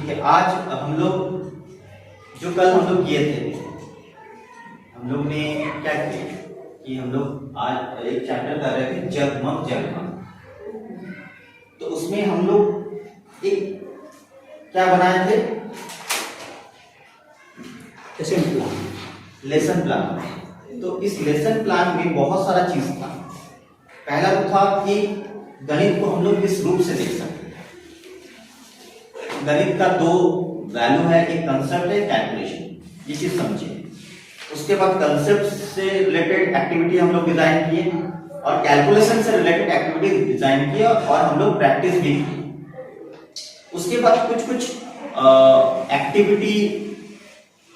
देखिए आज हम लोग जो कल हम लोग किए थे, हम लोग ने क्या किया कि हम लोग आज एक चैप्टर कर रहे थे जगमग जगमग। तो उसमें हम लोग एक क्या बनाए थे, लेसन प्लान। तो इस लेसन प्लान में बहुत सारा चीज था। पहला तो था कि गणित को हम लोग किस रूप से देख सकते हैं। गणित का दो वैल्यू है, एक कंसेप्ट है, कैलकुलेशन, ये चीज समझिए। उसके बाद कंसेप्ट से रिलेटेड एक्टिविटी हम लोग डिजाइन किए और कैलकुलेशन से रिलेटेड एक्टिविटी डिजाइन किए और हम लोग प्रैक्टिस भी की। उसके बाद कुछ एक्टिविटी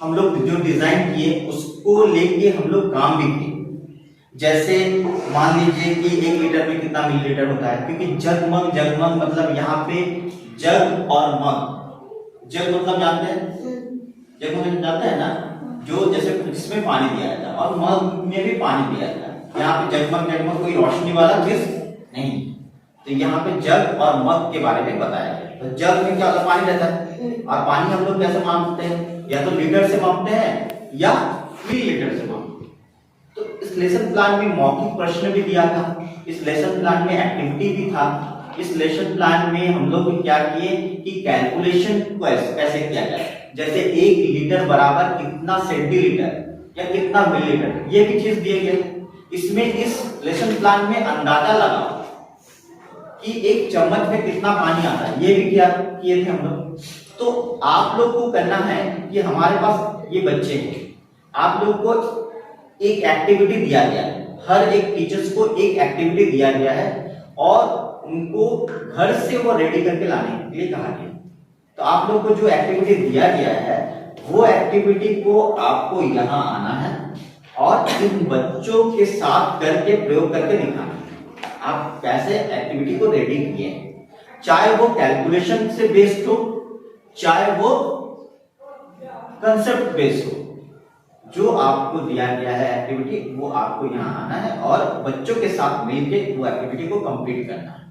हम लोग जो डिजाइन किए उसको लेके हम लोग काम भी किए। जैसे मान लीजिए कि 1 लीटर में कितना मिलीलीटर होता है, क्योंकि जगमग जगमग मतलब यहाँ पे जग और मग, जग मतलब जानते हैं, जगमग जानते हैं ना, जो जैसे जिसमें पानी दिया जाता है और मग में भी पानी दिया जाता है। यहाँ पे जगमग जगमग कोई रोशनी वाला चीज नहीं, तो यहाँ पे जग और मग के बारे में बताया गया। तो जग में क्या होता है, पानी रहता है और पानी हम लोग कैसे मापते हैं, या तो लीटर से मापते हैं या मिलीलीटर से मापते हैं। तो इस लेसन प्लान में मौखिक प्रश्न भी दिया था, इस लेसन प्लान में एक्टिविटी भी था। इस लेसन प्लान में हम लोग क्या किए कि कैलकुलेशन कैसे किया जाए, जैसे 1 लीटर बराबर कितना सेंटीलीटर या कितना मिलीलीटर, ये भी चीज दिए गए। इसमें इस लेसन प्लान में अंदाजा लगाओ कि 1 चम्मच में कितना पानी आता है, ये भी किया किए थे हम लोग। तो आप लोग को करना है कि हमारे पास ये बच्चे हैं, आप लोग को एक एक्टिविटी दिया गया है, हर एक टीचर्स को एक एक्टिविटी दिया गया है और उनको घर से वो रेडी करके लाने के लिए कहा गया। तो आप लोग को जो एक्टिविटी दिया गया है वो एक्टिविटी को आपको यहाँ आना है और इन बच्चों के साथ करके प्रयोग करके दिखाना है आप कैसे एक्टिविटी को रेडी किए, चाहे वो कैलकुलेशन से बेस्ड हो चाहे वो कंसेप्ट बेस्ड हो। जो आपको दिया गया है एक्टिविटी वो आपको यहाँ आना है और बच्चों के साथ मिलकर वो एक्टिविटी को कंप्लीट करना है,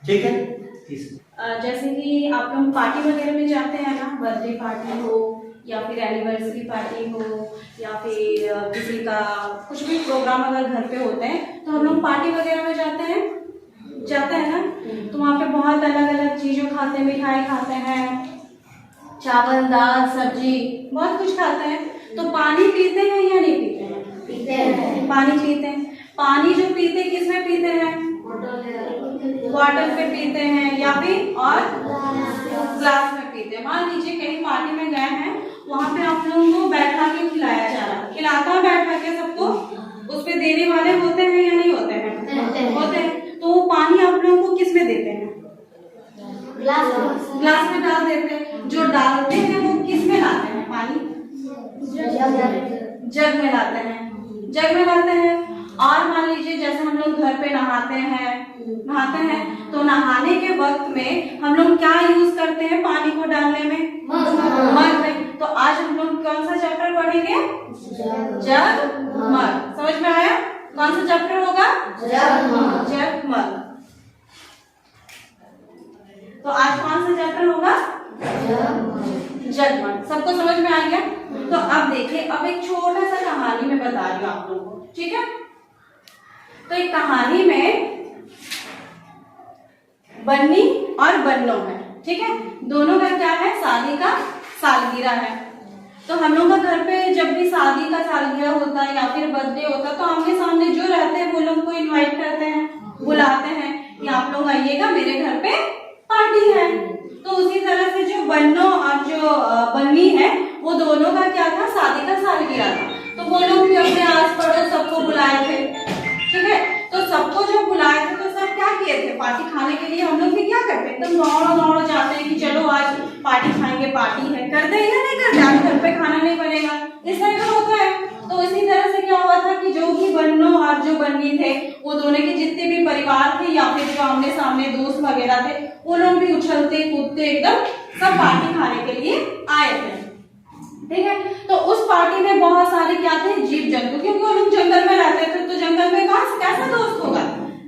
ठीक है। जैसे कि आप लोग पार्टी वगैरह में जाते हैं ना, बर्थडे पार्टी हो या फिर एनिवर्सरी पार्टी हो या फिर किसी का कुछ भी प्रोग्राम अगर घर पे होते हैं तो हम लोग पार्टी वगैरह में जाते हैं ना। तो वहाँ पे बहुत अलग अलग चीज़ों खाते हैं, मिठाई खाते हैं, चावल दाल सब्जी बहुत कुछ खाते हैं। तो पानी पीते हैं या नहीं पीते हैं? पीते हैं, पानी पीते हैं। पानी जो पीते हैं किस में पीते हैं? बॉटल पे पीते हैं या फिर और ग्लास में पीते हैं। मान लीजिए कहीं पार्टी में गए हैं, वहाँ पे आप लोगों को बैठा के खिलाया जा रहा है, खिलाता है बैठा के सबको, उस पे देने वाले होते हैं या नहीं होते हैं? होते हैं। तो वो पानी आप लोगों को किस में देते हैं? ग्लास में डाल देते हैं। जो डालते हैं वो किस में लाते हैं पानी? जग में लाते हैं। और मान लीजिए जैसे हम लोग घर पे नहाते हैं तो नहाने के वक्त में हम लोग क्या यूज करते हैं पानी को डालने में? मग में। तो आज हम लोग कौन सा चैप्टर पढ़ेंगे? जगमग। समझ में आया? कौन सा चैप्टर होगा? जगमग। तो आज कौन सा चैप्टर होगा? जगमग। सबको समझ में आ गया? तो अब देखिए, अब एक छोटा सा कहानी में बता रही हूँ आप लोगों को, ठीक है। तो एक कहानी में बन्नी और बन्नो है, ठीक है। दोनों का क्या है? शादी का सालगिरह है। तो हम लोग का घर पे जब भी शादी का सालगिरह होता है या फिर बर्थडे होता है तो आमने सामने जो रहते हैं वो लोग को इनवाइट करते हैं, बुलाते हैं कि आप लोग आइएगा, मेरे घर पे पार्टी है। तो उसी तरह से जो बन्नो और जो बन्नी है वो दोनों का क्या था? शादी का सालगिरह था। तो वो लोग भी अपने आस पड़ोस सबको बुलाए थे, ठीक है। तो सबको जो बुलाए थे तो सब क्या किए थे? पार्टी खाने के लिए हम लोग भी क्या करते हैं? एकदम दौड़ो जाते हैं कि चलो आज पार्टी खाएंगे, पार्टी है। करते हैं या नहीं करते? आज घर पे खाना नहीं बनेगा, इस तरह का होता है। तो इसी तरह से क्या हुआ था कि जो भी बन्नो और जो बन्नी थे वो दोनों के जितने भी परिवार थे या फिर जो आमने सामने दोस्त वगैरह थे वो लोग भी उछलते कूदते एकदम सब पार्टी खाने के लिए आए थे, ठीक है। तो उस पार्टी में बहुत सारे क्या थे? जीव जंतु, क्योंकि वो लोग जंगल में रहते थे। तो जंगल में कैसा दोस्त होगा?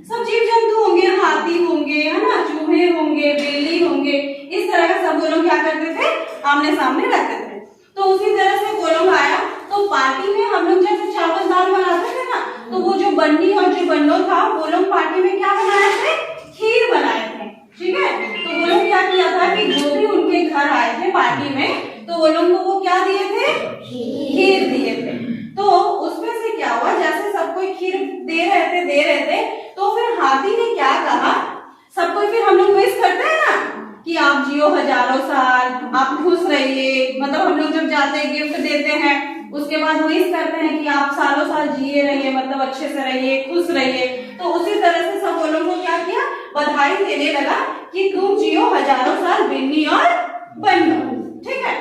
सब जीव जंतु होंगे, हाथी होंगे, है ना, चूहे होंगे, बिल्ली होंगे, इस तरह का सब वो लोग क्या करते थे, आमने सामने रखते थे। तो उसी तरह से वो लोग आया, तो पार्टी में हम लोग जैसे चावल दाल बनाते थे ना, तो वो जो बन्नी और जो बन्नो था वो लोग पार्टी में क्या बनाए थे, खीर बनाए थे। ठीक है, तो वो लोग क्या किया था कि जो भी उनके घर आए थे पार्टी में, तो वो लोग को वो क्या दिए थे, खीर दिए थे। तो उसमें से क्या हुआ, जैसे सब कोई खीर दे रहे थे, तो फिर हाथी ने क्या कहा, सबको फिर हम लोग विश करते हैं ना कि आप जियो हजारों साल, आप खुश रहिए, मतलब हम लोग जब जाते हैं गिफ्ट देते हैं, उसके बाद विश करते हैं कि आप सालों साल जिए रहिए, मतलब अच्छे से रहिए, खुश रहिए। तो उसी तरह से सब वो लोगों को क्या किया, बधाई देने लगा कि तुम जियो हजारों साल बिन्नी और बन्नो। ठीक है,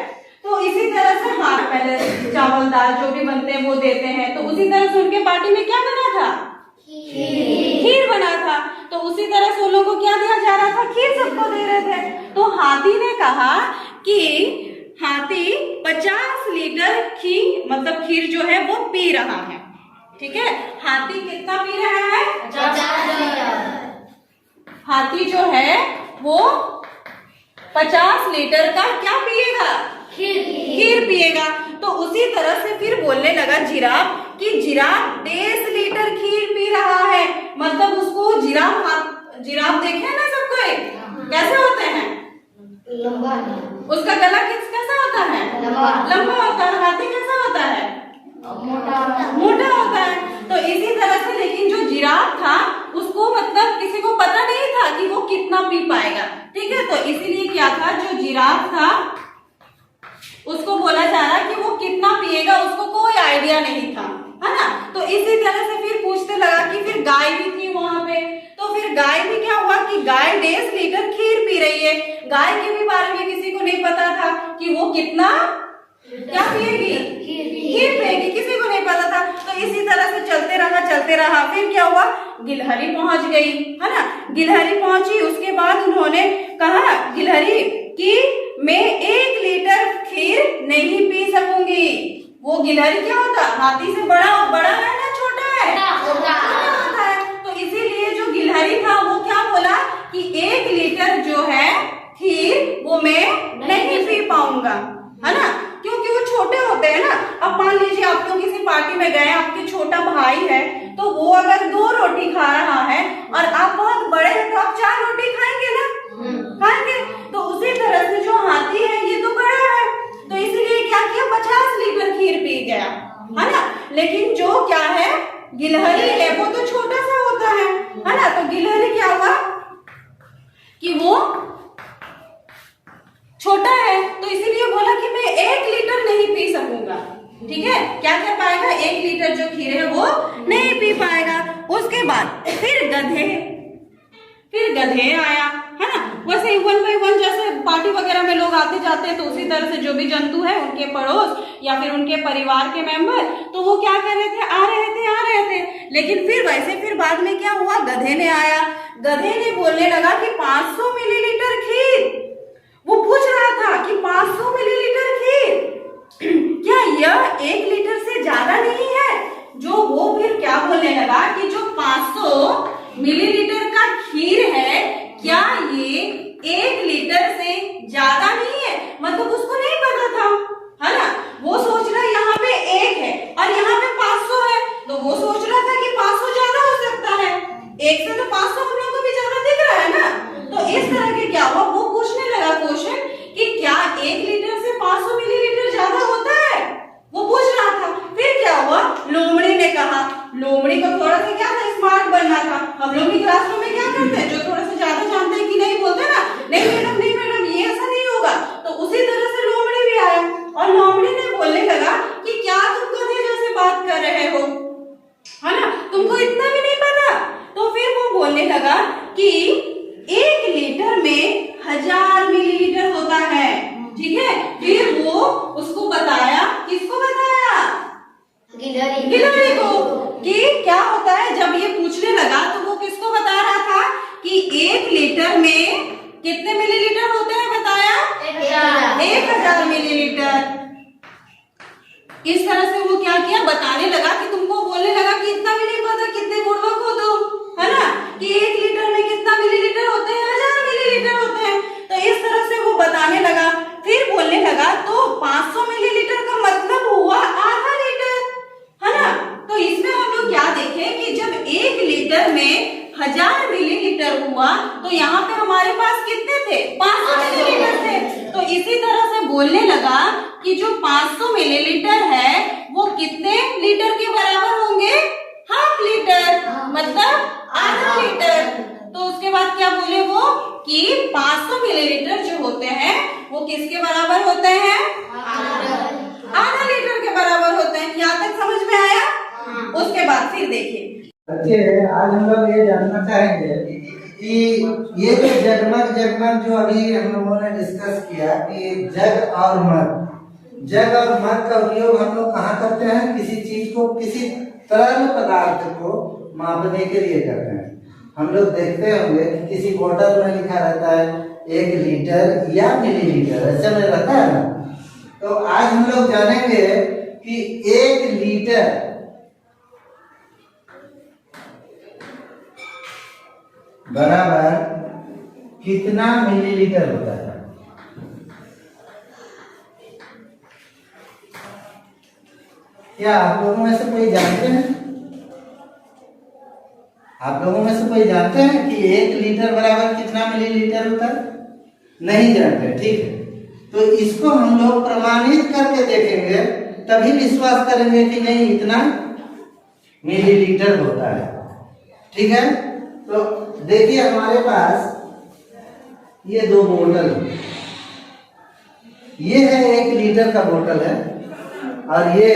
तो इसी तरह से हाँ, पहले चावल दाल जो भी बनते हैं वो देते हैं। तो उसी तरह से उनके पार्टी में क्या बना था, खीर बना था। तो उसी तरह से उन लोगों को क्या दिया जा रहा था, खीर सबको दे रहे थे। तो हाथी ने कहा कि हाथी 50 लीटर खीर, मतलब खीर जो है वो पी रहा है। ठीक है, हाथी कितना पी रहा है, 50 लीटर। हाथी जो है वो 50 लीटर का क्या पिएगा, खीर पिएगा। तो उसी तरह से फिर बोलने लगा जिराफ कि जिराफ 1.5 लीटर खीर पी रहा है। मतलब उसको जिराफ देखे ना सबको, कैसे होते हैं, लंबा, उसका गला कैसा होता है, लंबा होता है। हाथी कैसा होता है, मोटा होता है। तो इसी तरह से लेकिन जो जिराफ था उसको मतलब किसी को पता नहीं था कि वो कितना पी पाएगा। ठीक है, तो इसीलिए क्या था, जो जिराफ था उसको बोला जा रहा कि वो कितना पिएगा उसको कोई आइडिया नहीं था, है ना। तो इसी तरह से फिर पूछते लगा कि फिर गाय भी थी वहां पे, तो फिर गाय भी क्या हुआ कि गाय 1.5 लीटर खीर पी रही है। गाय के भी बारे में किसी को नहीं पता था कि वो कितना क्या पिएगी, खीर पिएगी, किसी को नहीं पता था। तो इसी तरह से चलते रहा। फिर क्या हुआ, गिलहरी पहुंच गई, है ना। गिलहरी पहुंची, उसके बाद उन्होंने कहा गिलहरी कि मैं 1 लीटर खीर नहीं पी सकूंगी। वो गिलहरी क्या होता, हाथी से बड़ा है ना, छोटा है, छोटा होता है। तो इसीलिए जो गिलहरी था वो क्या बोला कि 1 लीटर जो है खीर वो मैं नहीं पी पाऊंगा, है ना, क्योंकि वो छोटे होते हैं ना। अब मान लीजिए आप लोग किसी पार्टी में गए, आपके छोटा भाई है, तो वो अगर 2 रोटी खा रहा है और आप बहुत बड़े हैं तो आप 4 रोटी खाएंगे ना, खाएंगे। तो उसी तरह से जो हाथी है ये तो बड़ा है, तो इसीलिए क्या किया, 50 लीटर खीर पी गया, है ना। लेकिन जो क्या है, गिलहरी है, वो तो छोटा सा होता है ना। तो गिलहरी क्या हुआ कि वो छोटा है, तो इसीलिए बोला कि मैं 1 लीटर नहीं पी सकूंगा। ठीक है, क्या कर पाएगा, 1 लीटर जो खीर है वो नहीं पी पाएगा। उसके बाद फिर गधे आया, है ना। वैसे 1 बाय 1 जैसे पार्टी वगैरह में लोग आते जाते हैं, तो उसी तरह से जो भी जंतु है उनके पड़ोस या फिर उनके परिवार के मेंबर, तो वो क्या कर रहे थे, आ रहे थे। लेकिन फिर बाद में क्या हुआ, गधे ने आया। गधे ने बोलने लगा कि 500 मिलीलीटर खीर। वो पूछ रहा था कि 500 मिलीलीटर खीर क्या यह 1 लीटर से ज्यादा नहीं है। जो वो फिर क्या बोलने लगा कि जो 500 मिलीलीटर का खीर है, क्या ये 1 लीटर से ज्यादा नहीं है। मतलब उसको नहीं पता था, है ना। वो सोच रहा यहाँ पे 1 है और यहाँ पे 500 है, तो वो सोच रहा था कि 500 ज्यादा हो सकता है, 1 से तो 500 हम लोग को भी ज्यादा दिख रहा है ना। तो इस तरह के क्या हुआ, वो पूछने लगा क्वेश्चन कि क्या 1 लीटर से 500 मिलीलीटर ज्यादा होता है, वो पूछ रहा था। फिर क्या हुआ, लोमड़ी ने कहा, लोमड़ी को थोड़ा सा क्या था, स्मार्ट बनना था। हम लोग भी क्लासरूम में क्या करते हैं, जो थोड़ा सा ज्यादा जानते हैं कि नहीं, बोलते ना, नहीं मैडम ये ऐसा नहीं होगा। तो उसी तरह से लोमड़ी भी आया और लोमड़ी ने बोलने लगा कि क्या तुम गधे जैसे बात कर रहे हो, है ना, तुमको इतना भी नहीं पता। तो फिर वो बोलने लगा कि 1 लीटर में 1000 मिलीलीटर होता है। ठीक है, फिर वो उसको बताया, किसको बताया, गिलहरी को, कि क्या होता है। जब ये पूछने लगा तो वो किसको बता रहा था कि 1 लीटर में कितने मिलीलीटर होते हैं, बताया 1000 मिलीलीटर। इस तरह से वो क्या किया, बताने लगा कि तुमको बोलने लगा कि इतना भी नहीं पता, कितने बुड़बक हो तुम, है ना, कि 1 लीटर में कितना मिलीलीटर होते हैं, 1000 मिलीलीटर होते हैं। तो इस तरह से बताने लगा, फिर बोलने लगा तो 500 मिलीलीटर का मतलब हुआ आधा लीटर, है ना। तो इसमें हम लोग क्या देखें कि जब 1 लीटर में 1000 मिलीलीटर हुआ तो यहाँ पे हमारे पास कितने थे? 500 मिलीलीटर थे। तो इसी तरह से बोलने लगा कि जो 500 मिलीलीटर है वो कितने लीटर के बराबर होंगे? हाफ लीटर, मतलब आधा लीटर। तो उसके बाद क्या बोले वो कि 500 मिलीलीटर जो होते हैं वो किसके बराबर होते हैं? आधा लीटर के बराबर होते हैं। यहाँ तक समझ में आया? उसके बाद फिर देखिए बच्चे, आज हम लोग ये जानना चाहेंगे कि ये जो जगमग जो अभी हम लोगों ने डिस्कस किया कि जग और मग का उपयोग हम लोग कहाँ करते हैं? किसी चीज को, किसी तरल पदार्थ को मापने के लिए करते हैं। हम लोग देखते होंगे कि किसी बोतल में लिखा रहता है 1 लीटर या मिलीलीटर, ऐसे में रहता है ना। तो आज हम लोग जानेंगे कि 1 लीटर बराबर कितना मिलीलीटर होता है? क्या आप लोगों में से कोई जानते हैं? आप लोगों में से कोई जानते हैं कि 1 लीटर बराबर कितना मिलीलीटर होता है? नहीं जानते, ठीक है। तो इसको हम लोग प्रमाणित करके देखेंगे, तभी विश्वास करेंगे कि नहीं इतना मिलीलीटर होता है, ठीक है। तो देखिए हमारे पास ये 2 बोतल है, ये है 1 लीटर का बोतल है और ये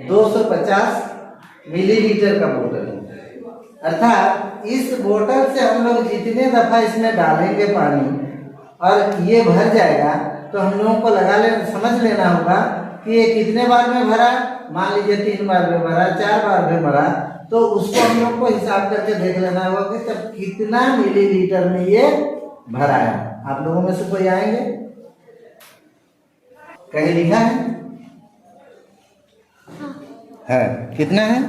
250 मिलीलीटर का बोतल है। अर्थात इस बोतल से हम लोग जितने दफा इसमें डालेंगे पानी और ये भर जाएगा तो हम लोगों को समझ लेना होगा कि ये कितने बार में भरा। मान लीजिए 3 बार में भरा, 4 बार में भरा, तो उसको हम लोग को हिसाब करके देख लेना होगा कि तब कितना मिलीलीटर में ये भरा है। आप लोगों में से कोई आएंगे? कहीं लिखा है कितना है?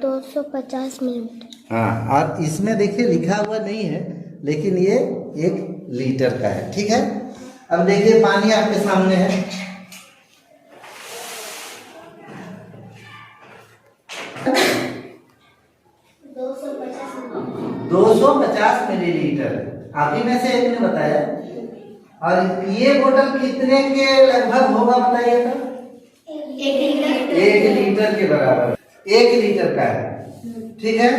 250 मिलीलीटर। हाँ, और इसमें देखिए लिखा हुआ नहीं है, लेकिन ये 1 लीटर का है, ठीक है। अब देखिए पानी आपके सामने है, दो सौ पचास मिलीलीटर आप ही में से एक ने बताया। और ये बोतल कितने के लगभग होगा बताइए तो? 1 लीटर के बराबर, 1 लीटर का है, ठीक है।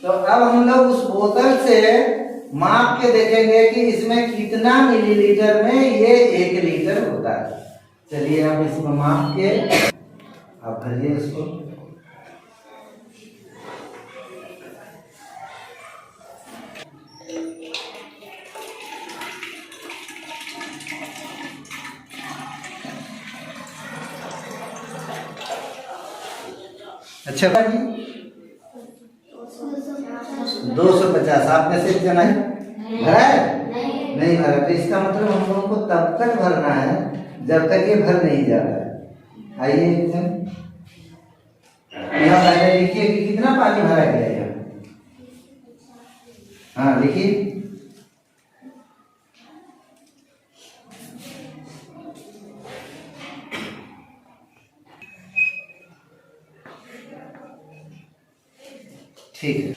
तो अब हम लोग उस बोतल से माप के देखेंगे कि इसमें कितना मिलीलीटर में ये 1 लीटर होता है। चलिए आप इसको माप के आप भरिए इसको। अच्छा भाई 250 आप में से एक जना भरा है? नहीं भरा। तो इसका मतलब हम लोगों को तब तक भरना है जब तक ये भर नहीं जाता है। आइए यहाँ पहले लिखिए कि कितना पानी भरा गया है। हाँ लिखिए। ठीक है।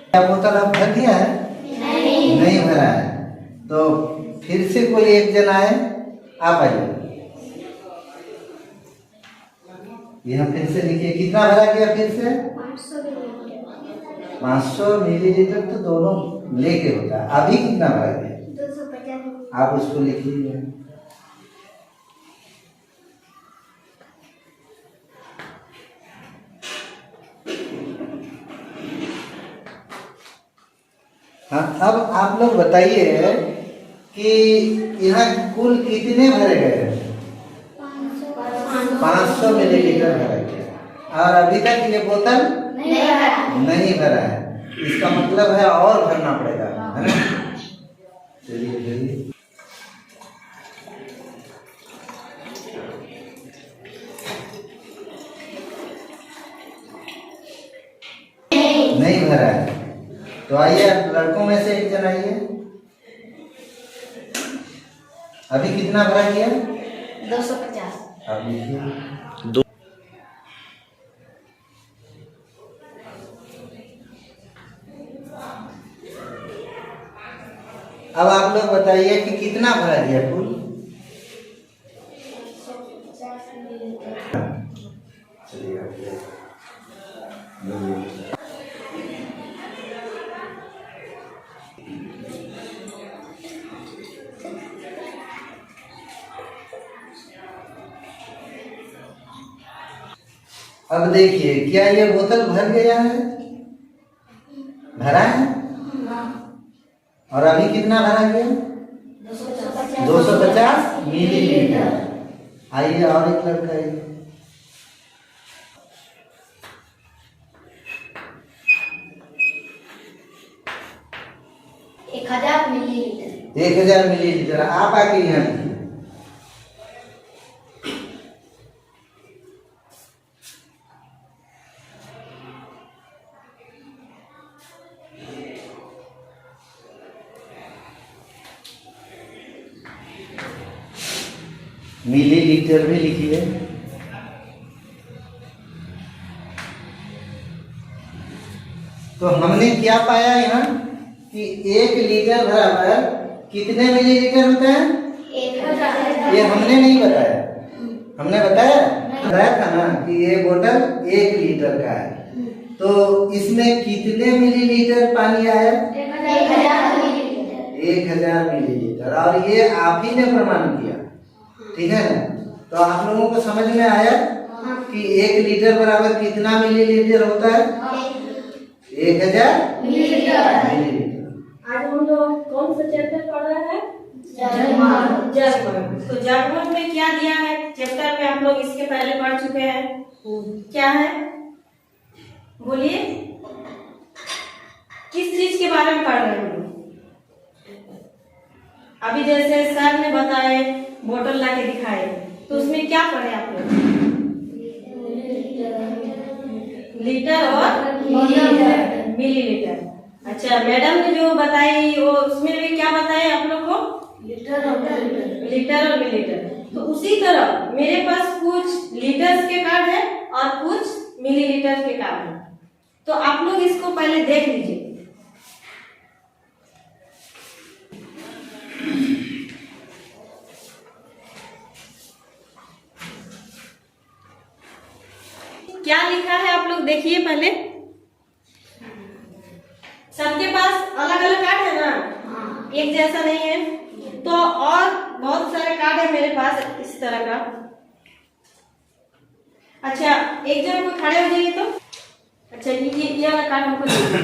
क्या बोतल आप भर दिया है? नहीं भरा है। तो फिर से कोई एक जन आए, आप आइए। यहाँ फिर से लिखिए कितना भरा गया फिर से? 500 मिलीलीटर तो दोनों लेके होता है। अभी कितना भरा गया? 250। आप उसको लिखिए। हाँ, अब आप लोग बताइए कि यहाँ कुल कितने भरे गए? 500 मिलीलीटर भरा गया और अभी तक ये बोतल नहीं भरा है। इसका मतलब है और भरना पड़ेगा, है ना? चलिए भरा है। तो आइए लड़कों में से एक जन आइए, अभी कितना भरा गया? 250। अब लिखिए। अब आप लोग बताइए कि कितना भरा गया कुल? चलिए अब देखिए, क्या ये बोतल भर गया है? भरा है? और अभी कितना भरा गया? 250 मिलीलीटर। आइए और एक लड़का आइए। 1000 मिलीलीटर। 1000 मिलीलीटर। आप आके यहाँ लिखिए। मिलीलीटर भी लिखिए। तो हमने क्या पाया यहाँ कि 1 लीटर बराबर कितने मिलीलीटर होते हैं? 1000। ये हमने नहीं बताया। हमने बताया? बताया था ना कि ये बोतल 1 लीटर का है। तो इसमें कितने मिलीलीटर पानी आया? 1000 मिलीलीटर। 1000 मिलीलीटर। और ये आप ही ने प्रमाण किया, ठीक है ना? तो आप लोगों को समझ में आया कि 1 लीटर बराबर कितना मिलीलीटर होता है? 1000 मिलीलीटर। आज हम लोग कौन सा चैप्टर पढ़ रहे हैं? जगमग। जगमग। तो जगमग में क्या दिया है चैप्टर में? हम लोग इसके पहले पढ़ चुके हैं। क्या है बोलिए, किस चीज के बारे में पढ़ रहे हैं? अभी जैसे सर ने बताए, बोतल ला के दिखाए, तो उसमें क्या पढ़े आप लोग? लीटर और मिलीलीटर। अच्छा, मैडम ने जो बताई वो उसमें भी क्या बताए आप लोग को? लीटर और मिलीलीटर। तो उसी तरह मेरे पास कुछ लीटर्स के कार्ड है और कुछ मिलीलीटर के कार्ड है। तो आप लोग इसको पहले देख लीजिए। क्या लिखा है आप लोग देखिए पहले। सबके पास अलग अलग कार्ड है ना, एक जैसा नहीं है। तो और बहुत सारे कार्ड है मेरे पास इस तरह का। अच्छा, एक जन को खड़े हो जाइए तो। अच्छा, ये वाला कार्ड हमको दीजिए।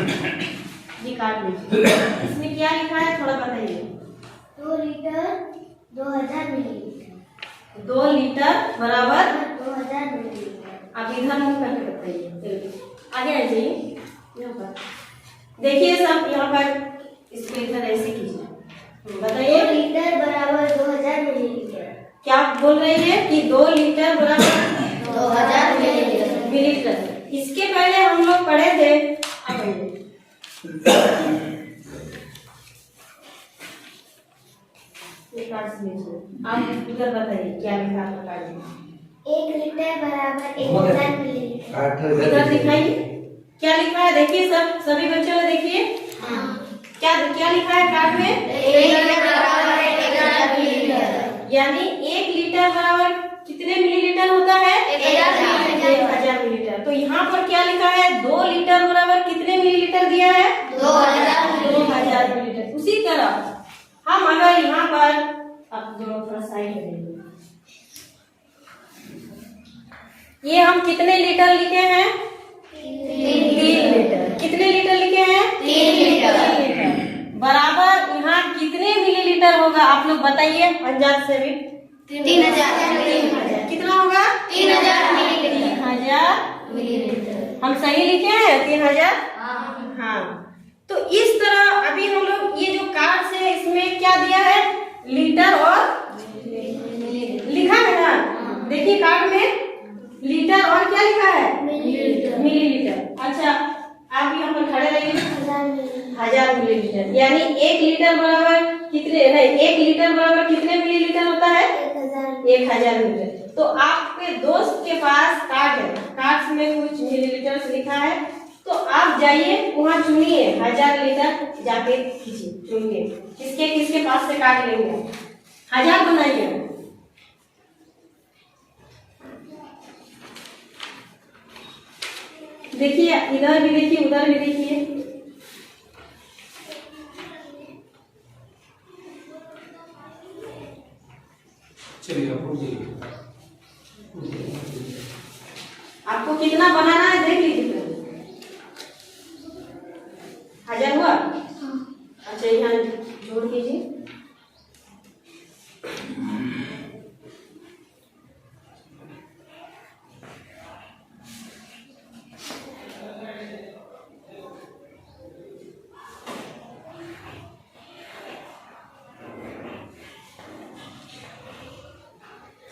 ये कार्ड लीजिए। इसमें क्या लिखा है थोड़ा बताइए। 2 लीटर 2000 मिलीलीटर। 2 लीटर बराबर 2000 मिलीलीटर। आप इधर मुंह करके बताइए। आगे आ जाइए। यहाँ पर देखिए सब, यहाँ पर इसको इधर ऐसे कीजिए। बताइए 2 लीटर बराबर 2000 मिलीलीटर। क्या बोल रही है कि 2 लीटर बराबर 2000 मिलीलीटर। इसके पहले हम लोग पढ़े थे। आप उधर बताइए क्या लिखा है। 1 लीटर बराबर 1000 मिलीलीटर। इधर दिखाइए क्या लिखा है। देखिए सब, सभी बच्चों ने देखिए क्या क्या लिखा है कार्ड में। 1 लीटर बराबर 1000 मिलीलीटर। यानी 1 लीटर बराबर कितने मिलीलीटर होता है? 1000 मिलीलीटर। तो यहाँ पर क्या लिखा है? 2 लीटर बराबर कितने मिलीलीटर दिया है? 2000 मिलीलीटर। उसी तरह हम अगर यहाँ पर आप दोनों थोड़ा साइड में देखिए, ये हम कितने लीटर लिखे हैं? 3 लीटर। कितने लीटर लिखे हैं? 3 लीटर। बराबर यहाँ कितने मिलीलीटर होगा आप लोग बताइए अंदाज से भी। 3000 कितना होगा? 3000 मिलीलीटर। 3000 मिलीलीटर। हम सही लिखे हैं 3000। हाँ, तो इस तरह अभी हम लोग ये जो कार्ड से इसमें क्या दिया है? लीटर और लिखा है ना। देखिए कार्ड में लीटर और क्या लिखा है? मिलीलीटर। अच्छा, आप यहाँ पर खड़े रहिए। 1000 मिलीलीटर, यानी 1 लीटर बराबर कितने, नहीं 1 लीटर बराबर कितने मिलीलीटर होता है? 1000 लीटर। तो आपके दोस्त के पास कार्ड है, कार्ड में कुछ मिलीलीटर लिखा है, तो आप जाइए वहाँ चुनिए 1000 लीटर, जाके खींचिए, चुनिए किसके किसके पास से कार्ड लेंगे, 1000 बनाइए। देखिए इधर भी देखिए, उधर भी देखिए। चलिए आपको कितना बनाना है देख लीजिए। 1000 हुआ? अच्छा यहाँ जोड़ कीजिए।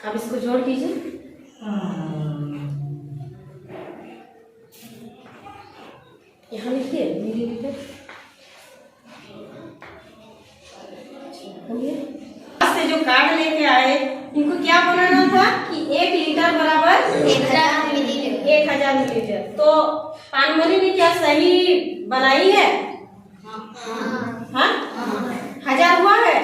अब इसको जोड़ कीजिए। यहाँ लिखिए मिलीलीटर। से जो कार्ड लेके आए इनको क्या बनाना था कि 1 लीटर बराबर 1000 मिलीलीटर। 1000 मिलीलीटर। तो पानमणि ने क्या सही बनाई है? हाँ, 1000 हुआ है।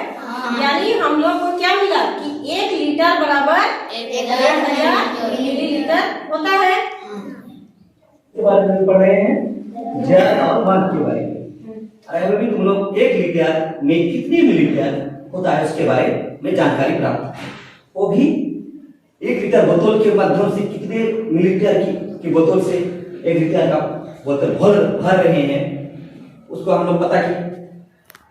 यानी हम लोग को क्या मिला कि 1 लीटर बराबर 1000 मिलीलीटर होता है। के बारे में पढ़ रहे हैं, जल और वन के बारे में। अगर भी तुम लोग 1 लीटर में कितने मिलीलीटर होता है उसके बारे में जानकारी प्राप्त, वो भी 1 लीटर बोतल के माध्यम से कितने मिलीलीटर की बोतल से 1 लीटर का बोतल भर रहे हैं, उसको हम लोग पता किए।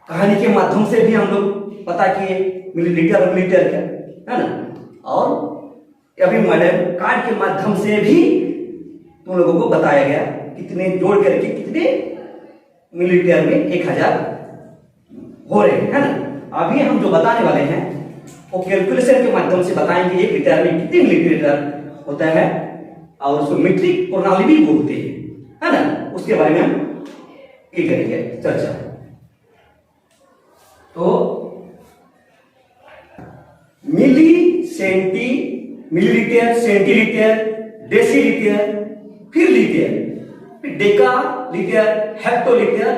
कहानी के माध्यम से भी हम लोग पता किए मिलीलीटर और लीटर का, है ना। और अभी मैडम कार्ड के माध्यम से भी तुम लोगों को बताया गया कितने जोड़ करके कितने मिलीलीटर में 1000 हो रहे हैं, है ना। अभी हम जो बताने वाले हैं वो कैलकुलेशन के माध्यम से बताएंगे 1 लीटर में कितने मिलीलीटर होता है, और उसको मीट्रिक प्रणाली भी बोलते हैं, है ना। उसके बारे में हम ये करेंगे चर्चा। तो मिलीलीटर, सेंटीलीटर, डेसीलीटर, फिर लीटर, फिर डेका लीटर, हेक्टोलीटर,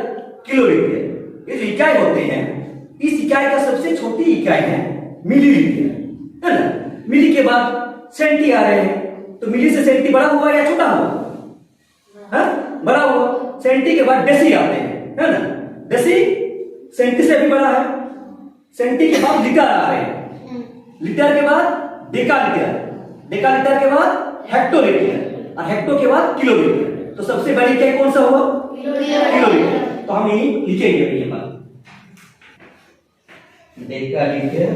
किलोलीटर, ये जो इकाई होते हैं, इस इकाई का सबसे छोटी इकाई है मिलीलीटर, है ना। मिली के बाद सेंटी आ रहे हैं, तो मिली से सेंटी बड़ा हुआ या छोटा हुआ? बड़ा हुआ। सेंटी के बाद डेसी आते हैं, है ना। डेसी सेंटी से भी बड़ा है। सेंटी के बाद लीटर आ रहे हैं, लीटर के बाद डेकालीटर, डेकालीटर के बाद हेक्टोलीटर, और हेक्टो के बाद किलोलीटर। तो सबसे बड़ी इकाई कौन सा हुआ? किलोलीटर। तो हम यही लिखेंगे ये बात, डेकालीटर,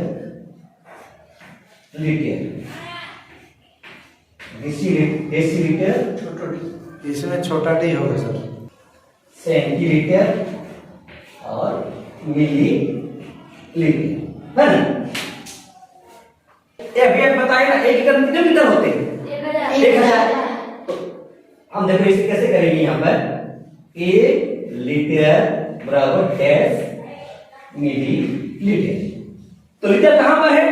लीटर, डेसीलीटर, इसमें छोटा डी होगा सर, सेंटीलीटर और मिलीलीटर, है ना। ये अभी बताइए ना 1 लीटर में कितने लीटर होते हैं? 1000। तो हम देखो इसे कैसे करेंगे, यहाँ पर 1 लीटर बराबर 10 मिलीलीटर। तो लीटर कहां पर है?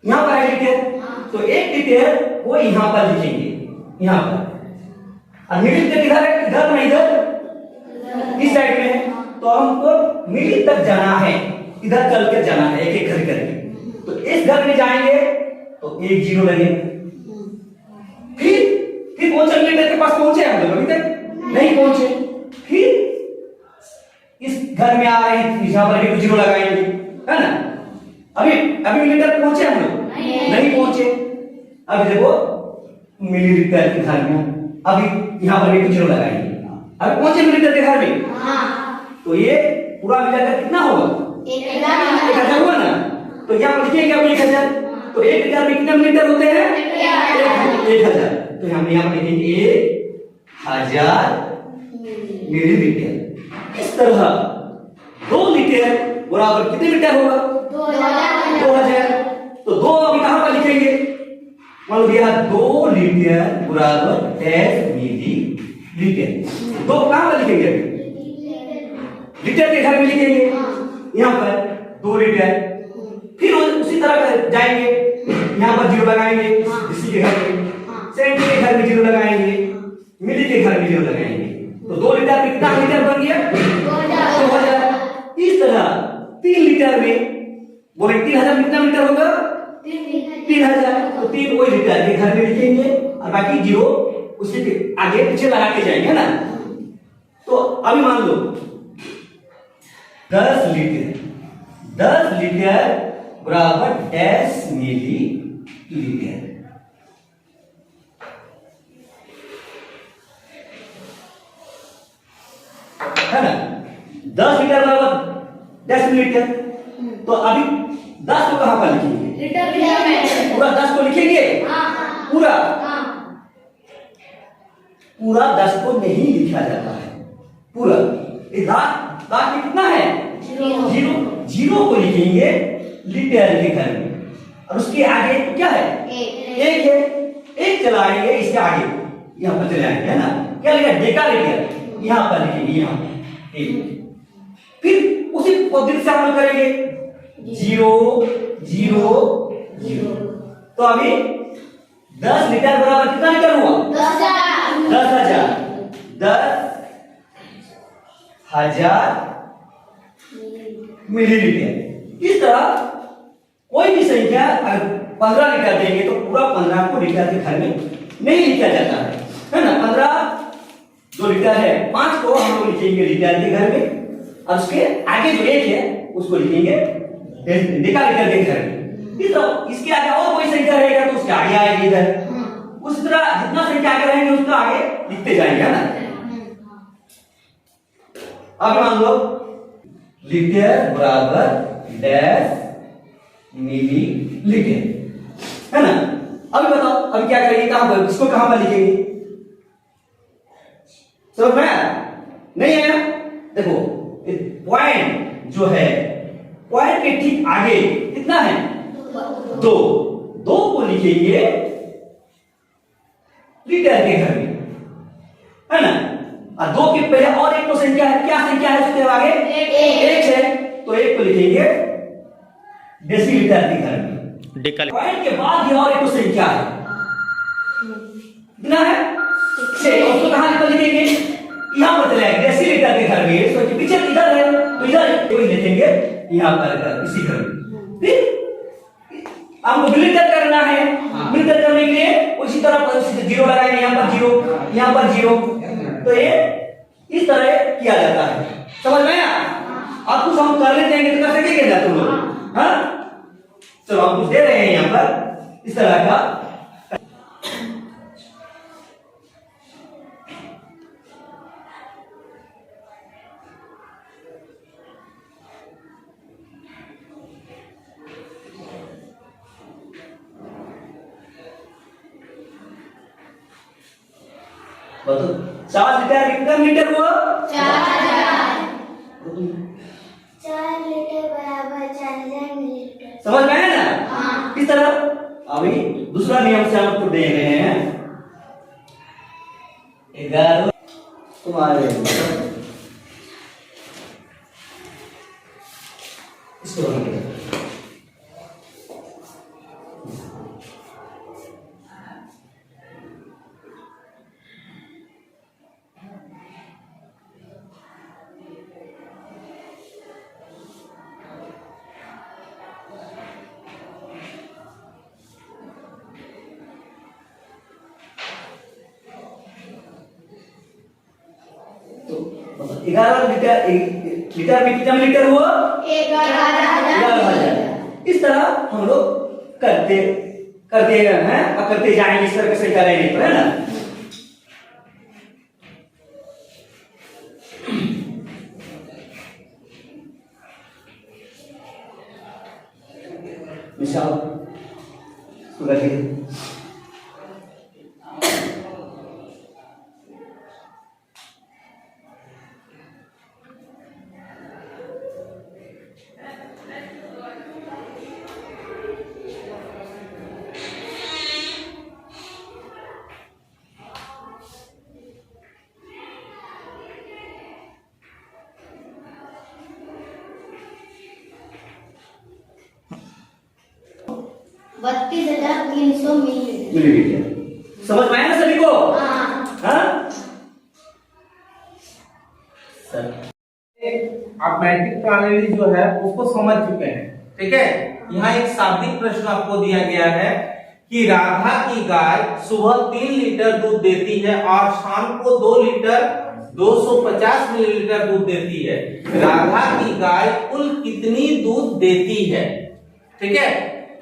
यहां पर है लीटर। तो 1 लीटर वो यहां पर लिखेंगे, यहां पर। और मिलीलीटर किधर है? इधर ना इधर, इस साइड में है। तो हमको मिली तक जाना है, इधर चल कर जाना है, एक एक घर करके। तो इस घर में जाएंगे तो 1 0 लगेगा। फिर कौन सा लीटर के पास पहुंचे हम लोग? अभी तक नहीं पहुंचे। फिर इस घर में आ रहे हैं, यहां पर भी 0 लगाएंगे, है ना। अभी लीटर पहुंचे हम लोग? नहीं पहुंचे। अभी देखो मिलीलीटर के घर में, अभी यहां पर भी 0 लगाएंगे। अभी पहुंचे मिलीलीटर के घर में, तो ये पूरा मिलाकर कितना होगा? 1000 हुआ ना। तो यहाँ पर लिखेंगे अब 1000। तो 1 लीटर में कितने मिलीलीटर होते हैं? 1000। तो हम यहाँ पर लिखेंगे 1000 मिलीलीटर। इस तरह 2 लीटर बराबर कितने लीटर होगा? 2000। तो 2 अभी कहां पर लिखेंगे? मान लो 2 लीटर बराबर 10 मिलीलीटर। लीटर। दो कहाँ पर लिखेंगे अभी? लीटर के घर में लिखेंगे, यहाँ पर 2 लीटर। फिर उसी तरह जाएंगे, यहाँ पर 0 लगाएंगे, इसी के घर में। सेंटी के घर में 0 लगाएंगे, मिली के घर में 0 लगाएंगे, तो 2 लीटर में कितना लीटर बन गया? 2000। इस तरह 3 लीटर में बोले 3000 में कितना लीटर होगा? 3000। तो 3 वही लीटर के घर में लिखेंगे और बाकी 0 उसी के आगे पीछे लगा के जाएंगे, है ना। तो अभी मान लो 10 लीटर बराबर 10 मिली लीटर, है ना। 10 लीटर बराबर 10 मिलीलीटर। तो अभी 10 को कहां पर लिखेंगे? पूरा 10 को लिखेंगे, पूरा 10 को नहीं लिखा जाता है पूरा। लास्ट में कितना है? 0 को लिखेंगे लीटर के घर में, और उसके आगे तो क्या है? 1 है। 1 चलाएंगे इसके आगे, यहाँ पर चलाएंगे, है ना। क्या लिखा? डेका लीटर, यहाँ पर लिखेंगे, यहाँ 1। फिर उसी पद्धति से हम करेंगे 0 0 0। तो अभी 10 लीटर बराबर कितना लीटर हुआ? 10,000। 10,000 मिलीलीटर। इस तरह कोई भी संख्या अगर 15 लीटर देंगे तो पूरा 15 को लीटर के घर में नहीं लिखा जाता है ना। 15 जो लीटर है, 5 को हम लोग लिखेंगे लीटर के घर में, और उसके आगे जो 1 है उसको लिखेंगे डेका लीटर के घर में। इस तरह इसके आगे और कोई संख्या रहेगा तो उसके आगे आएगी इधर। उस तरह जितना संख्या आगे रहेंगे उसका आगे लिखते जाएंगे, है ना। अब मान लो लीटर बराबर 10 मिलीलीटर, है ना। अभी बताओ अभी क्या करेंगे, कहां पर, इसको कहां पर लिखेंगे? समझ में आया? नहीं आया? देखो पॉइंट जो है, पॉइंट के ठीक आगे कितना है? 2 को लिखेंगे लीटर के घर में, है ना। और 2 के पहले और एक तो संख्या है, क्या संख्या है उसके आगे? 1 है, तो 1 को लिखेंगे डेसीलीटर के घर में। पॉइंट के बाद ही और एक तो संख्या है, कितना है? 6। उसको कहां पर लिखेंगे? यहाँ पर चलाएंगे डेसीलीटर के घर में। तो पीछे इधर है तो इधर कोई लिखेंगे यहाँ पर इसी घर में। फिर हमको मिलीलीटर करना है, मिलीलीटर करने के लिए उसी तरह 0 लगाएंगे, यहाँ पर 0, यहाँ पर 0। तो ये इस तरह किया जाता है, समझ में आया? अब कुछ हम करने देंगे तो कर सकेंगे ना तुम लोग? हाँ, चलो हम कुछ दे रहे हैं यहाँ पर इस तरह का। बताओ 4 लीटर कितना लीटर हुआ? 4,000 बराबर 4,000 मिलीलीटर। समझ में आया ना? हाँ। इस तरह अभी दूसरा नियम से हम आपको दे रहे हैं। 11 तुम्हारे इसको तो 11 लीटर में कितना लीटर हुआ? 11,000। इस तरह हम लोग करते हैं और करते जाएंगे इस तरह से करेंगे तो, है ना। मिसाल 32,300 मिलीलीटर। मिलीलीटर। समझ में आया ना सभी को? हाँ? सर आप मैट्रिक प्रणाली जो है उसको समझ चुके हैं, ठीक है। यहाँ एक शाब्दिक प्रश्न आपको दिया गया है कि राधा की गाय सुबह 3 लीटर दूध देती है और शाम को 2 लीटर 250 मिलीलीटर दूध देती है। राधा की गाय कुल कितनी दूध देती है? ठीक है,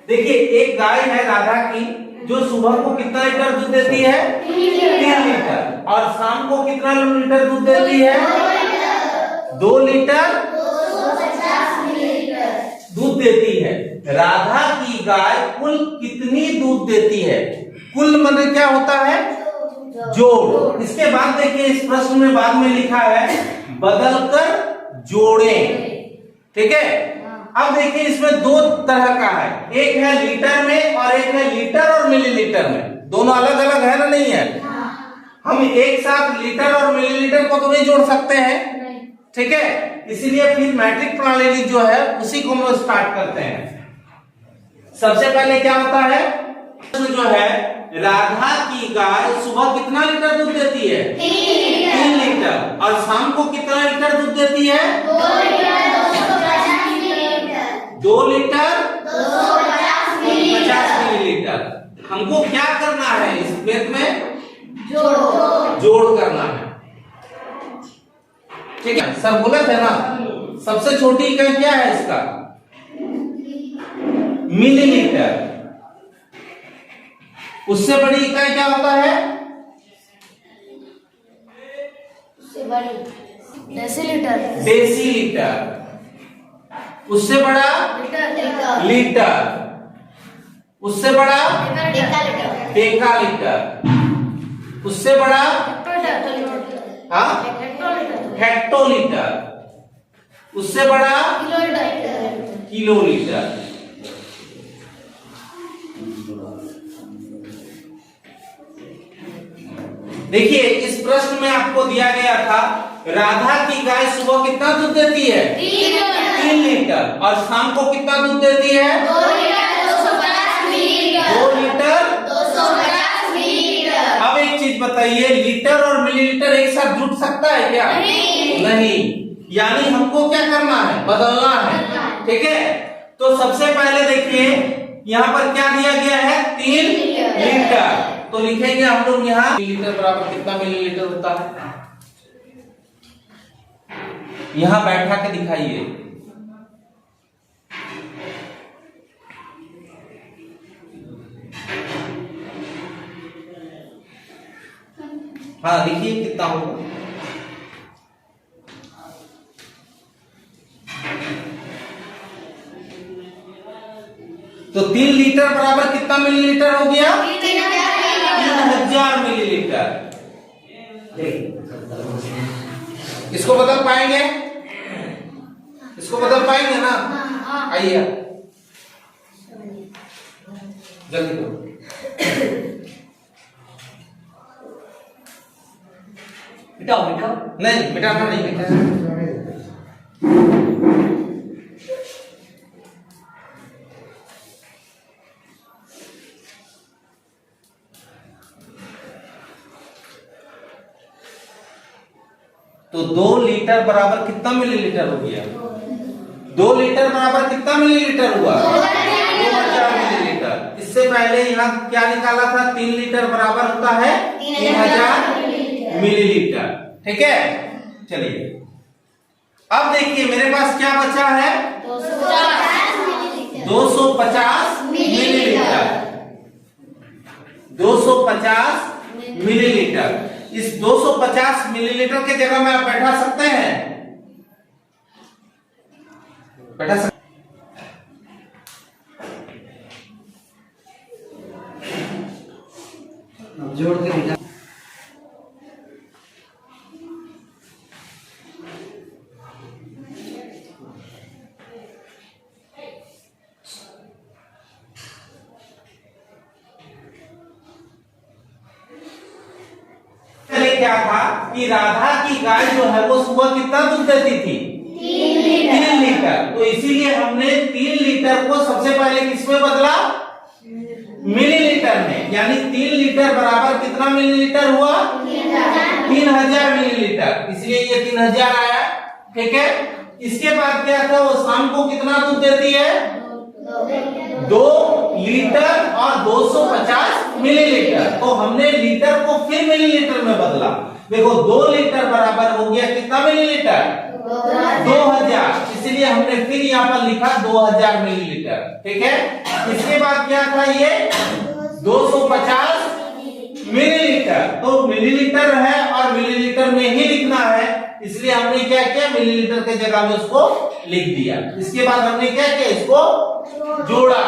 देखिए एक गाय है राधा की जो सुबह को कितना लीटर दूध देती है? 3 लीटर। और शाम को कितना लीटर दूध देती है? 2 लीटर 250 मिलीलीटर दूध देती है। राधा की गाय कुल कितनी दूध देती है? कुल मतलब क्या होता है? जोड़। इसके बाद देखिए इस प्रश्न में बाद में लिखा है बदलकर जोड़ें, ठीक है। अब देखिए इसमें 2 तरह का है, एक है लीटर में और एक है लीटर और मिलीलीटर में। दोनों अलग अलग है ना, नहीं है? हम एक साथ लीटर और मिलीलीटर को तो नहीं जोड़ सकते हैं, ठीक है। इसीलिए फिर मैट्रिक प्रणाली जो है उसी को हम लोग स्टार्ट करते हैं। सबसे पहले क्या होता है, जो है राधा की गाय सुबह कितना लीटर दूध देती है? 3 लीटर। और शाम को कितना लीटर दूध देती है? 2 लीटर 250 मिलीलीटर। हमको क्या करना है इस मेथ में? जोड़ करना है, ठीक है। सर बोले थे ना सबसे छोटी इकाई क्या है इसका? मिलीलीटर। उससे बड़ी इकाई क्या होता है? डेसीलीटर। उससे बड़ा लीटर। उससे बड़ा डेकालीटर। उससे बड़ा हेक्टोलीटर। उससे बड़ा किलोलीटर। देखिए इस प्रश्न में आपको दिया गया था राधा की गाय सुबह कितना दूध देती है? 3 लीटर। और शाम को कितना दूध देती है? 2 लीटर 250 मिलीलीटर। अब एक चीज बताइए, लीटर और मिलीलीटर एक साथ जुट सकता है क्या? नहीं। यानी हमको क्या करना है? बदलना है, ठीक है। तो सबसे पहले देखिए यहाँ पर क्या दिया गया है? 3 लीटर। तो लिखेंगे हम लोग यहाँ लीटर बराबर कितना मिलीलीटर होता है? यहाँ बैठा के दिखाइए। हाँ देखिए कितना होगा। तो 3 लीटर बराबर कितना मिलीलीटर हो गया? 3000 मिलीलीटर। इसको बदल पाएंगे? इसको बदल पाएंगे ना? आइए जल्दी करो। मिटाओ मिटाओ। नहीं मिटाना नहीं है। तो 2 लीटर बराबर कितना मिलीलीटर हो गया? 2 लीटर बराबर कितना मिलीलीटर हुआ? 2000 मिलीलीटर। इससे पहले यहाँ क्या निकाला था? 3 लीटर बराबर होता है 3000 मिलीलीटर, ठीक है। चलिए अब देखिए मेरे पास क्या बचा है? 250 मिलीलीटर। 250 मिलीलीटर। इस 250 मिलीलीटर के जगह में आप बैठा सकते हैं? बैठा सकते। जोड़ के दिखा। क्या था कि राधा की गाय जो है वो सुबह कितना दूध देती थी? 3 लीटर। तो इसीलिए हमने 3 लीटर को सबसे पहले किसमें बदला? मिलीलीटर में, यानी 3 लीटर बराबर कितना मिलीलीटर हुआ? 3000 मिलीलीटर, इसलिए ये 3000 आया। ठीक है, इसके बाद क्या था, वो शाम को कितना दूध देती है? 2 लीटर और 250 मिलीलीटर। तो हमने लीटर को फिर मिलीलीटर में बदला। देखो 2 लीटर बराबर हो गया कितना मिलीलीटर? 2000, इसलिए हमने फिर यहाँ पर लिखा 2000 मिलीलीटर। ठीक है, इसके बाद क्या था, ये 250 मिलीलीटर। तो मिलीलीटर है और मिलीलीटर में ही लिखना है, इसलिए हमने क्या किया, मिलीलीटर के जगह में उसको लिख दिया। इसके बाद हमने क्या किया, इसको जोड़ा।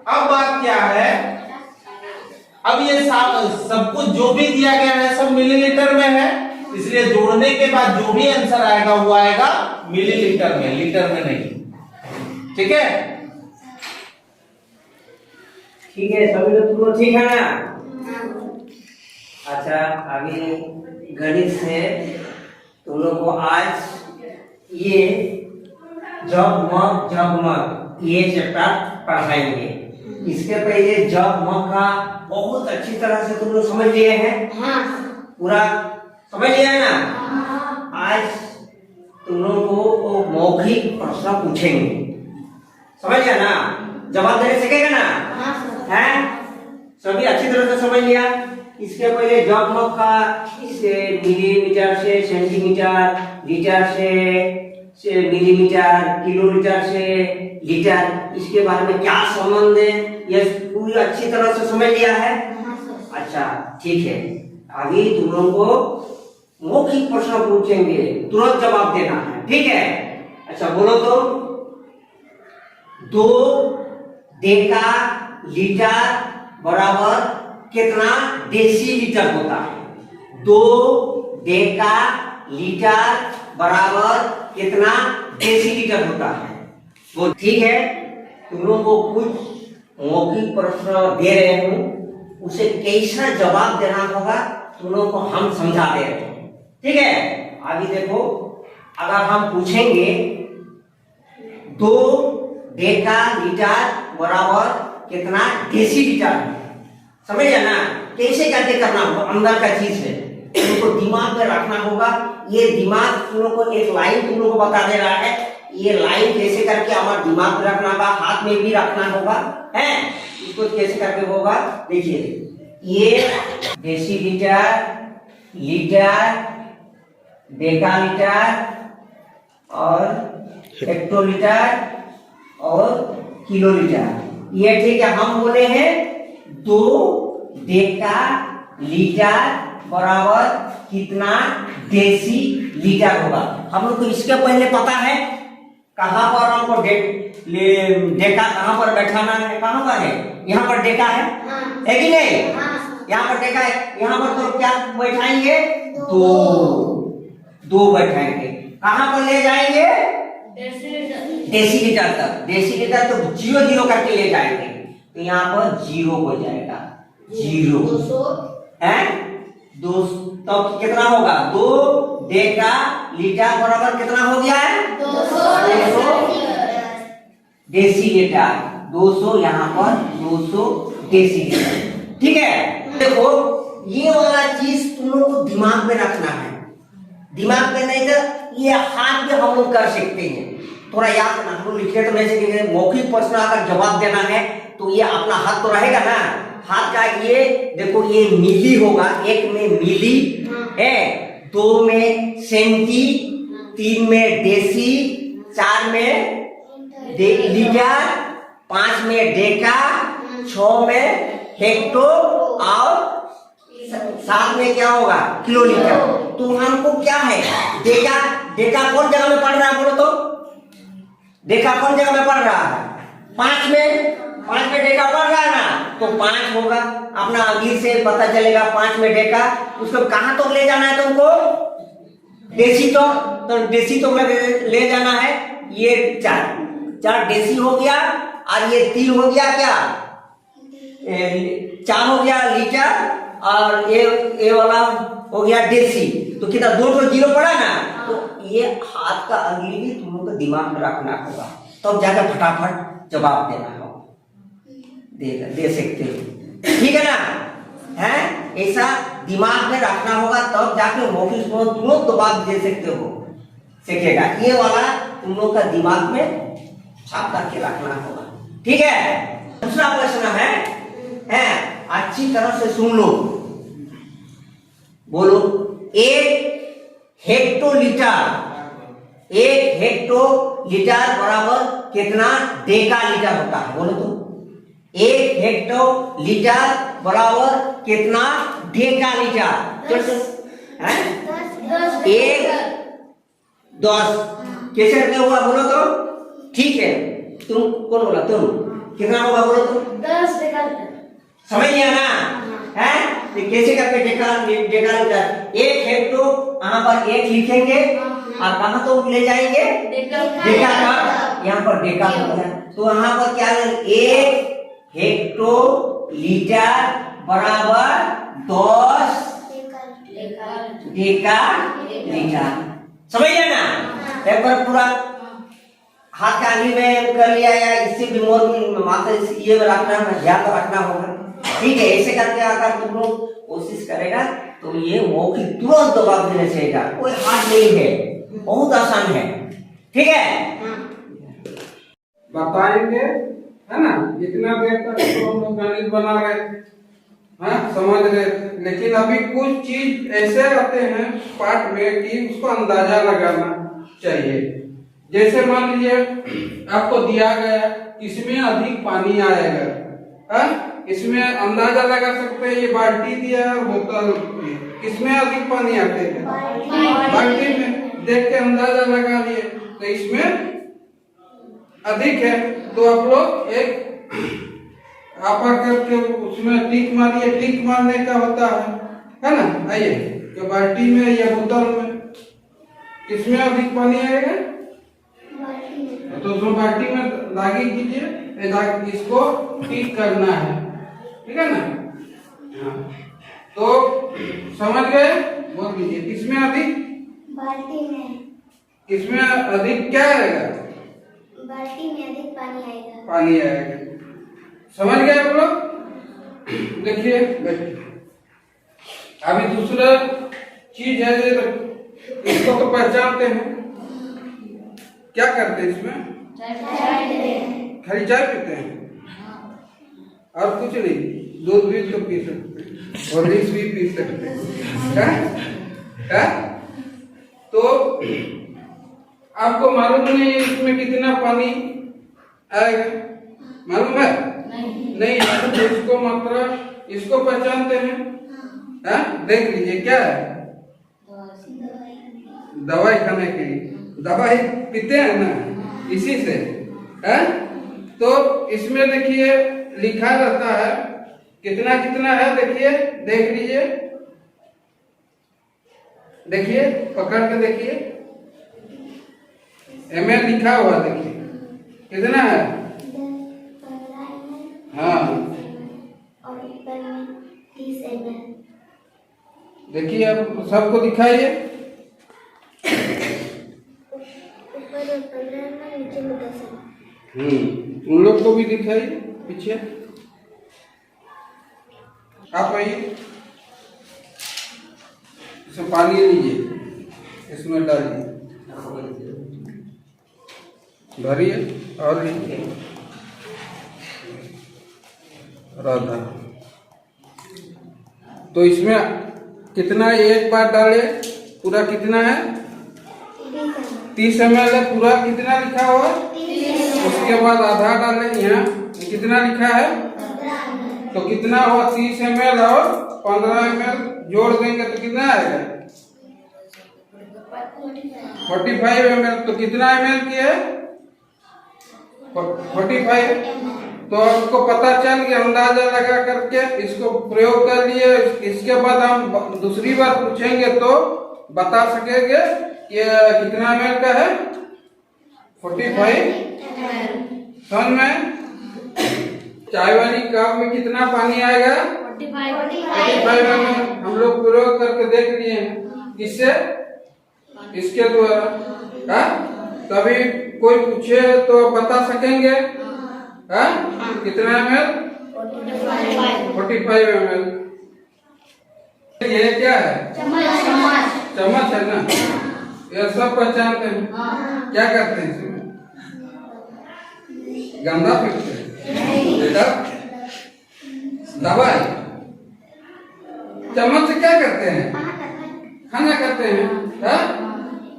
अब बात क्या है, अब ये सब कुछ जो भी दिया गया है सब मिलीलीटर में है, इसलिए जोड़ने के बाद जो भी आंसर आएगा वो आएगा मिलीलीटर में, लीटर में नहीं। ठीक है, ठीक है, सभी लोग तुम लोग ठीक है ना? अच्छा, अभी गणित से तुम लोग को आज ये जगमग जगमग ये चैप्टर पढ़ाएंगे। इसके पहले जगमग का बहुत अच्छी तरह से तुम लोग समझ लिए हैं, पूरा समझ लिया है ना? आज तुम लोग को मौखिक प्रश्न पूछेंगे, समझ लिया ना? जवाब दे सकेगा ना? हैं? सभी अच्छी तरह से समझ लिया। इसके पहले जगमग का से मिलीमीटर से सेंटीमीटर, लीटर से मिलीमीटर, किलोमीटर से लीटर, इसके बारे में क्या संबंध है ये पूरी अच्छी तरह से समझ लिया है। अच्छा ठीक है, अभी तुम लोगों को मौखिक प्रश्न पूछेंगे, तुरंत जवाब देना है। ठीक है, अच्छा बोलो तो, 2 डेका लीटर बराबर कितना डेसीलीटर होता है? 2 डेका लीटर बराबर कितना डेसीलीटर होता है? वो ठीक है, तुम लोगों को कुछ मौखिक प्रश्न दे रहे हूं, उसे कैसा जवाब देना होगा तुम लोगों को हम समझा दे रहे हैं। ठीक है, अभी देखो, अगर हम पूछेंगे 2 डेका लीटर बराबर कितना डेसीलीटर है, समझ गया ना? कैसे करके करना होगा, अंदर का चीज है, तुमको दिमाग में रखना होगा। ये दिमाग तुम लोग को एक लाइन तुम लोग को बता दे रहा है, ये लाइन कैसे करके हमारे दिमाग में रखना होगा, हाथ में भी रखना होगा, है इसको कैसे करके होगा। देखिए, ये डेसीलीटर, लीटर, डेकालीटर और हेक्टोलीटर और किलोलीटर, ये ठीक है। हम बोले हैं 2 डेका लीटर बराबर कितना डेसी लीटर होगा। हम लोग को इसके पहले पता है कहां पर हमको डेका कहां पर बैठाना है, कहां पर है, यहाँ पर डेका है, है कि नहीं? यहाँ पर डेका है, यहाँ पर तो क्या बैठाएंगे, 2 बैठाएंगे। कहां पर ले जाएंगे, डेसीलीटर तक। डेसीलीटर तो 0 करके ले जाएंगे, तो यहाँ पर 0 हो जाएगा, 0 है। 2 तो कितना होगा, 2 डेका लीटर बराबर कितना हो गया है, 200 डेसीलीटर। 200 यहाँ पर 200 डेसीलीटर। ठीक है, देखो ये वाला चीज तुम लोग को दिमाग में रखना है। दिमाग में नहीं तो ये हाथ में हम लोग कर सकते हैं, थोड़ा याद करना। हम लोग लिखने तो नहीं सकेंगे, मौखिक प्रश्न अगर जवाब देना है तो ये अपना हाथ तो रहेगा ना, हाथ का ये देखो, ये मिली होगा, 1 में मिली है, 2 में सेंटी, 3 में डेसी, 4 में लीटर, 5 में डेका, 6 में हेक्टो और 7 में क्या होगा, किलोलीटर। तो हमको क्या है, डेका, डेका कौन जगह में पढ़ रहा है बोलो तो, डेका कौन जगह में पढ़ रहा है, 5 में डेका पढ़ रहा है ना, तो 5 होगा। अपना अंगीर से पता चलेगा 5 में डेका। उसको कहां तो ले जाना है तुमको, डेसी तो डेसी तो ले जाना है। ये 4 डेसी हो गया और ये 3 हो गया, क्या 4 हो गया लीटर और ये वाला हो गया डेसी। तो कितना, 2 तो 0 पड़ा ना, तो ये हाथ का अंगुली भी तुम लोग को दिमाग में रखना होगा, तब जाकर फटाफट जवाब देना होगा। दे सकते हो। ठीक है ना? है ऐसा दिमाग में रखना होगा, तब जाके मौखिक में तुरंत जवाब दे सकते हो, सीखेगा। ये वाला तुम लोग का दिमाग में छाप करके रखना होगा। ठीक है? दूसरा प्रश्न है अच्छी तरह से सुन लो, बोलो। 1 हेक्टोलीटर बराबर कितना डेकालीटर होता है? बोलो तो। 1 हेक्टोलीटर बराबर कितना डेकालीटर? 10 कैसे करके होगा? बोलो तो। ठीक है, तुम कौन बोला? तुम कितना होगा? बोलो तो। 10 डेकालीटर। समझ लिया ना? है तो कैसे करके डेकालीटर? 1 हेक्टो यहाँ पर 1 लिखेंगे और कहाँ तो ले जाएंगे? डेका का। यहाँ पर डेका हो गया, तो यहाँ पर क्या? 1 हेक्टोलीटर बराबर 10 डेकालीटर। समझ लिया ना? एक बार पूरा हाथ का आंगली में कर लिया, या इससे भी मोर माथा ये रखना है, ध्यान रखना होगा। ठीक है? ऐसे करके अगर तुम लोग कोशिश करेगा तो ये मौखिक तुरंत जवाब देने चाहिएगा, कोई हार्ड नहीं है, बहुत आसान है। ठीक है? बताएंगे, है ना? इतना देर तक तो हम लोग गणित बना रहे थे, समझ रहे थे, लेकिन अभी कुछ चीज ऐसे आते हैं पाठ में कि उसको अंदाजा लगाना चाहिए। जैसे मान लीजिए आपको दिया गया इसमें अधिक पानी आएगा, इसमें अंदाजा लगा सकते हैं, ये बाल्टी दिया है, बोतल, इसमें अधिक पानी आते हैं बाल्टी में, देख के अंदाजा लगा लिए तो इसमें अधिक है, तो आप लोग एक आप करके उसमें टिक मारिए। टिक मारने का होता है ना? आइए कि बाल्टी में या बोतल में किसमें अधिक पानी आएगा, तो उसमें बाल्टी में दागी कीजिए, इसको टिक करना है। ठीक है ना? तो समझ गए? बोल दीजिए किसमें अधिक? बाल्टी में। इसमें अधिक क्या आएगा? बाल्टी में अधिक पानी आएगा। पानी आएगा। समझ गए आप लोग? देखिए अभी दूसरा चीज है, इसको तो पहचानते हैं, क्या करते हैं इसमें? खाली चाय पीते हैं और कुछ नहीं, दूध भी तो पी सकते हैं, हॉर्लिक्स भी पी सकते हैं। तो आपको मालूम नहीं है इसमें कितना पानी आएगा? मालूम है? नहीं। तो इसको मात्रा, इसको पहचानते हैं। देख लीजिए क्या है? दवाई खाने के लिए दवाई पीते हैं ना, इसी से तो इसमें देखिए लिखा रहता है कितना कितना है। देखिए, देख लीजिए, देखिए पकड़ के देखिए, ml लिखा हुआ, देखिए कितना है? हाँ, और ऊपर में 30 ml। देखिए अब सबको दिखाइए। ऊपर 15 ml, नीचे में 10 ml। उन लोग को भी दिखाइए पीछे। आप आइए, इसमें पानी लीजिए, इसमें डालिए, भरिए और लीजिए। राधा, तो इसमें कितना? एक बार डाले, पूरा कितना है? 30 ml है, पूरा कितना लिखा हुआ? उसके बाद आधा डालें, यहाँ कितना लिखा है? तो कितना हुआ? 30 ml और 15 ml जोड़ देंगे तो कितना आएगा? 45 ml। तो कितना ml की है? 45। तो आपको पता चल गया, अंदाजा लगा करके इसको प्रयोग कर लिए। इसके बाद हम दूसरी बार पूछेंगे तो बता सकेंगे ये कितना ml का है? 45 समझ में? चाय वाली कप में कितना पानी आएगा? 45 ml। हम लोग प्रयोग करके देख लिए हैं, किससे? इसके द्वारा। कभी कोई पूछे तो बता सकेंगे कितना ml 45 ml। ये क्या है? चम्मच है ना, ये सब पहचानते हैं। क्या करते हैं इसमें? गंदा फेंकते हैं, दवाई। चम्मच से क्या करते हैं? खाना करते हैं, हाँ?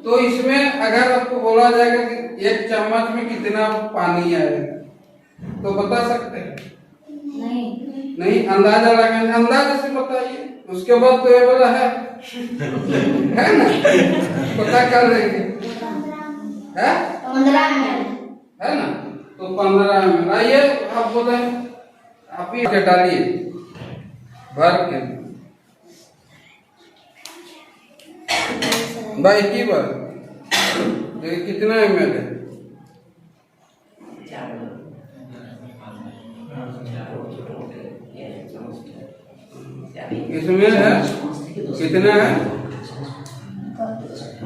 तो इसमें अगर आपको बोला जाएगा कि एक चम्मच में कितना पानी आएगा, तो बता सकते हैं? नहीं, अंदाजा लगाएंगे, अंदाजे से बताइए। उसके बाद तो ये बोला है ना, पता कर लेंगे, है 15 ml। है ना, तो 15 ml। आइए आप बोले, आप ही के डालिए भर के भाई की बार देखिए कितना ml है। इसमें है कितना है?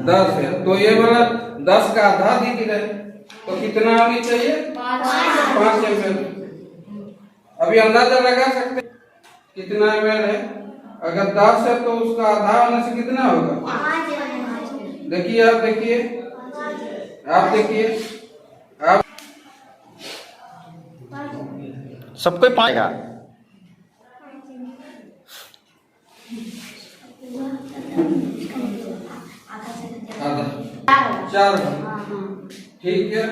10 है। तो ये वाला 10 का आधा दिख रहा है, तो कितना आनी चाहिए? 5 ml। अभी अंदाजा लगा सकते हैं कितना ml है। अगर 10 है तो उसका आधा होने से कितना होगा? देखिए आप, देखिए आप, देखिए आप, सबको पाएगा। आधा 4 है, ठीक है।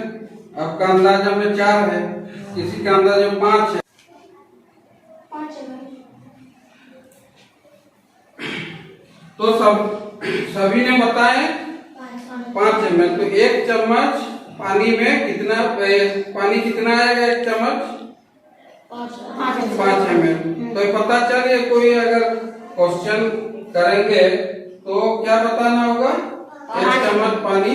आपका अंदाजा में 4 है, किसी का अंदाजा में 5 है। तो सभी ने बताए 5 ml। तो एक चम्मच पानी में कितना पानी कितना आएगा? एक चम्मच 5 ml। तो पता चलिए, कोई अगर क्वेश्चन करेंगे तो क्या बताना होगा? एक चम्मच पानी